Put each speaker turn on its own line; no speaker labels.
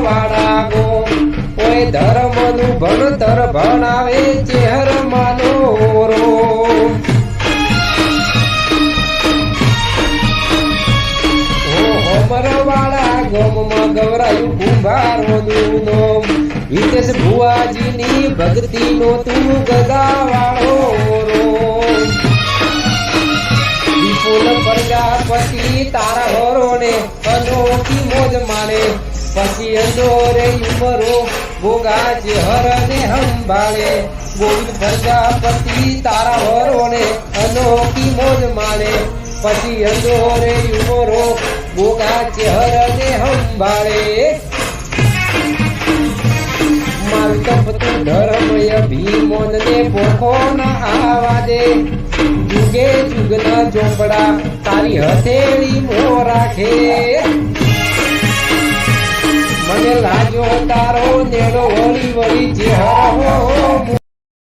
વાળા ગો કોઈ ધર્મનું ભણતર ભણાવે ચેહર માનો રો વાળા ગોમમાં ગવરાયું કુંભારોનું નોમ વિદેશ ભુવાજીની ભક્તિનો તું ગગાવાળો રો વિપુલ પ્રજાપતિ તારા હોરોને અનોખી મોજ માણે પછી અંદોરે ઉમરો ભોગા ચેહરને સંભાળે ગોવિંદ પ્રજાપતિ તારા હોરોને અનોખી મોજ માણે પછી અંદોરે ઉમરો ભોગા ચેહરને સંભાળે મારું તપતું ધર્મય ભીમોનને પોખો ના આવાજે જુગે જુગના ચોપડા તારી હથેળી મો રાખે મને લાજો તારો નેડો વળી વળી ચેહર